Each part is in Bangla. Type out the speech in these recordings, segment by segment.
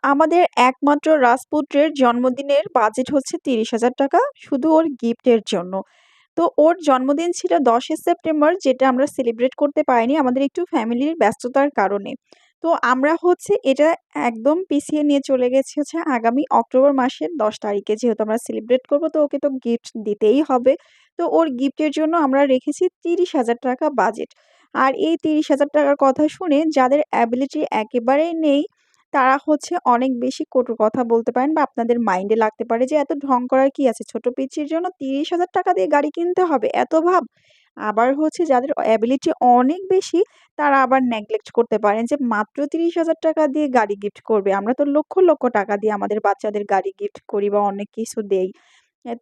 আমাদের একমাত্র রাজপুত্রের জন্মদিনের বাজেট হচ্ছে ৳৩০,০০০ শুধু ওর গিফটের জন্য। তো ওর জন্মদিন ছিল ১০ই সেপ্টেম্বর যেটা আমরা সেলিব্রেট করতে পারিনি আমাদের একটু ফ্যামিলির ব্যস্ততার কারণে। তো আমরা হচ্ছে এটা একদম পিছিয়ে নিয়ে চলে গেছি হচ্ছে আগামী অক্টোবর মাসের ১০ তারিখে। যেহেতু আমরা সেলিব্রেট করব তো ওকে তো গিফট দিতেই হবে। তো ওর গিফটের জন্য আমরা রেখেছি ৳৩০,০০০ বাজেট। আর এই ৳৩০,০০০ র কথা শুনে যাদের অ্যাবিলিটি একেবারেই নেই তারা হচ্ছে অনেক বেশি কটু কথা বলতে পারেন বা আপনাদের মাইন্ডে লাগতে পারে যে, "এত ঢং করার কি আছে? ছোট পিচ্চির জন্য ৳৩০,০০০ দিয়ে গাড়ি কিনতে হবে? এত ভাব?" আবার হচ্ছে যাদের অ্যাবিলিটি অনেক বেশি, তারা আবার নেগলেক্ট করতে পারেন যে, "মাত্র ৳৩০,০০০ দিয়ে গাড়ি গিফট করবে। আমরা তো লক্ষ, লক্ষ টাকা দিয়ে আমাদের বাচ্চাদের গাড়ি গিফট করি বা অনেক কিছু দেই।"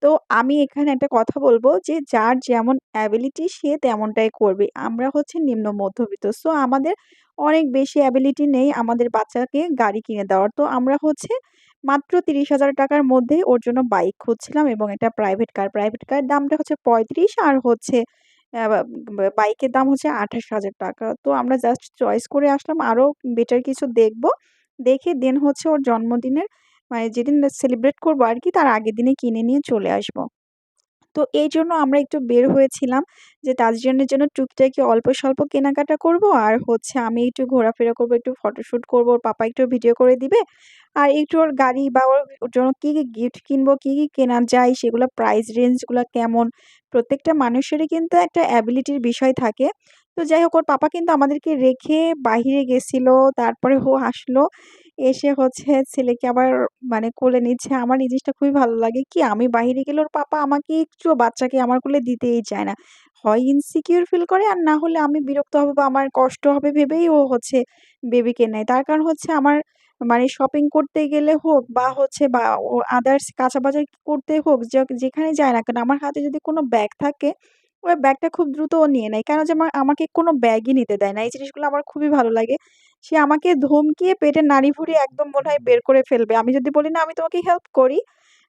তো আমি এখানে একটা কথা বলব যে, যার যেমন অ্যাবিলিটি সে তেমনটাই করবে। আমরা হচ্ছে নিম্ন মধ্যবিত্ত। সো আমাদের অনেক বেশি অ্যাবিলিটি নেই আমাদের বাচ্চাকে গাড়ি কিনে দেওয়ার। তো আমরা হচ্ছে মাত্র ৳৩০,০০০ র মধ্যেই ওর জন্য বাইক খুঁজছিলাম এবং একটা প্রাইভেট কার। প্রাইভেট কারের দামটা হচ্ছে ৩৫ আর হচ্ছে অ্যা বা বাইকের দাম হচ্ছে ৳২৮,০০০। তো আমরা জাস্ট চয়েস করে আসলাম আরো বেটার কিছু দেখব। দেখে দেন হচ্ছে ওর জন্মদিনের মানে যেদিন সেলিব্রেট করব আরকি তার আগের দিনে কিনে নিয়ে চলে আসব। তো এইজন্য আমরা একটু বের হয়েছিলাম যে তাজরিনের জন্য টুকিটাকি অল্প-স্বল্প কেনাকাটা করব। আর হচ্ছে আমি একটু ঘোরাফেরা করব, একটু ফটোশুট করব। ওর পাপা একটু ভিডিও করে দিবে। আর একটু ওর গাড়ি বা ওর জন্য কি, কি গিফট কিনবো, কি, কি কেনা যায় সেগুলা প্রাইস রেঞ্জ গুলা কেমন। প্রত্যেকটা মানুষেরই কিন্তু একটা অ্যাবিলিটির বিষয় থাকে। তো যাই হোক ওর পাপা কিন্তু আমাদেরকে রেখে বাহিরে গেছিল। তারপরে ও আসলো। এসে হচ্ছে ছেলেকে আবার মানে কোলে নিচ্ছে। আমার এই জিনিসটা খুবই ভালো লাগে কি আমি বাহিরে গেলে ওর পাপা আমাকে একটুও বাচ্চাকে আমার কোলে দিতেই চায় না। হয় ইনসিকিউর ফিল করে আর না হলে আমি বিরক্ত হব বা আমার কষ্ট হবে ভেবেই ও হচ্ছে বেবিকে নেয়। তার কারণ হচ্ছে আমার মানে শপিং করতে গেলে হোক বা হচ্ছে বা ও আদার্স কাঁচা বাজার করতে হোক যেখানে যায় না কেন আমার হাতে যদি কোনো ব্যাগ থাকে, ওই ব্যাগটা খুব দ্রুত ও নিয়ে নেয়। কেন যে আমাকে কোনো ব্যাগই নিতে দেয় না। এই জিনিসগুলো আমার খুবই ভালো লাগে। সে আমাকে ধমকিয়ে পেটের নাড়ি-ভুড়ি একদম মনে হয় বের করে ফেলবে। আমি যদি বলি, "না আমি তোমাকে হেল্প করি।"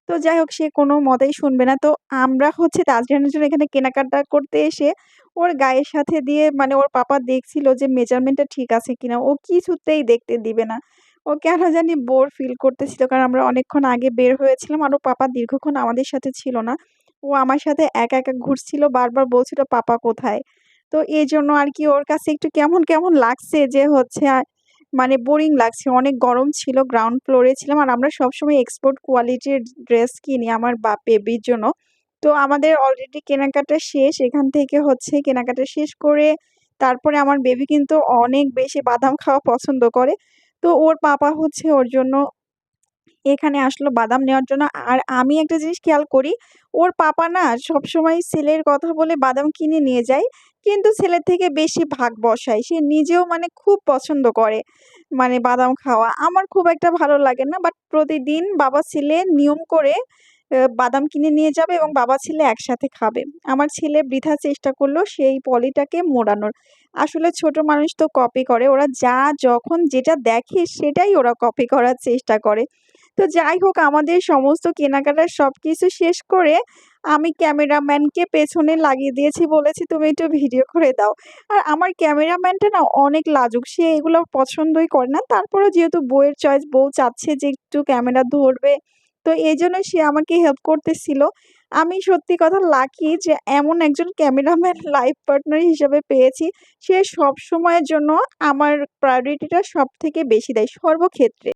তো যাই হোক সে কোনো মতেই শুনবে না। তো আমরা হচ্ছে তাজরিনের জন্য এখানে কেনাকাটা করতে এসে ওর গায়ের সাথে দিয়ে মানে ওর পাপা দেখছিল যে মেজারমেন্টটা ঠিক আছে কিনা। ও কিছুতেই দেখতে দিবে না। ও কেন জানি বোর ফিল করতেছিল। কারণ আমরা অনেকক্ষণ আগে বের হয়েছিলাম আর ওর পাপা দীর্ঘক্ষণ আমাদের সাথে ছিল না। ও আমার সাথে একা, একা ঘুরছিল। বারবার বলছিল, "পাপা কোথায়?" তো এজন্য আরকি ওর কাছে একটু কেমন, কেমন লাগছে যে হচ্ছে মানে বোরিং লাগছে। অনেক গরম ছিল। গ্রাউন্ড ফ্লোরে ছিলাম। আর আমরা সবসময় এক্সপোর্ট কোয়ালিটির ড্রেস কিনি আমার বেবির জন্য। তো আমাদের অলরেডি কেনাকাটা শেষ। এখান থেকে হচ্ছে কেনাকাটা শেষ করে তারপরে আমার বেবি কিন্তু অনেক বেশি বাদাম খাওয়া পছন্দ করে। তো ওর পাপা হচ্ছে ওর জন্য এখানে আসলো বাদাম নেওয়ার জন্য। আর আমি একটা জিনিস খেয়াল করি, ওর পাপা না সবসময় ছেলের কথা বলে বাদাম কিনে নিয়ে যায়। কিন্তু ছেলের থেকে বেশি ভাগ বসায়। সে নিজেও মানে খুব পছন্দ করে মানে বাদাম খাওয়া। আমার খুব একটা ভালো লাগে না। বাট প্রতিদিন বাবা-ছেলে নিয়ম করে বাদাম কিনে নিয়ে যাবে এবং বাবা-ছেলে একসাথে খাবে। আমার ছেলে বৃথা চেষ্টা করল সেই পলিটাকে মোড়ানোর। আসলে ছোট মানুষ তো কপি করে। ওরা যা যখন যেটা দেখে সেটাই ওরা কপি করার চেষ্টা করে। তো যাই হোক আমাদের সমস্ত কেনাকাটার সবকিছু শেষ করে আমি ক্যামেরাম্যানকে পেছনে লাগিয়ে দিয়েছি বলেছি, "তুমি একটু ভিডিও করে দাও।" আর আমার ক্যামেরাম্যানটা না অনেক লাজুক। সে এগুলো পছন্দই করে না। তারপরেও যেহেতু বউয়ের চয়েস, বউ চাচ্ছে যে একটু ক্যামেরা ধরবে। তো এজন্য সে আমাকে হেল্প করতেছিল। আমি সত্যি কথা লাকি যে এমন একজন ক্যামেরাম্যান লাইফ পার্টনার হিসেবে পেয়েছি। সে সবসময়ের জন্য আমার প্রায়োরিটিটা সবথেকে বেশি দেয় সর্বক্ষেত্রে।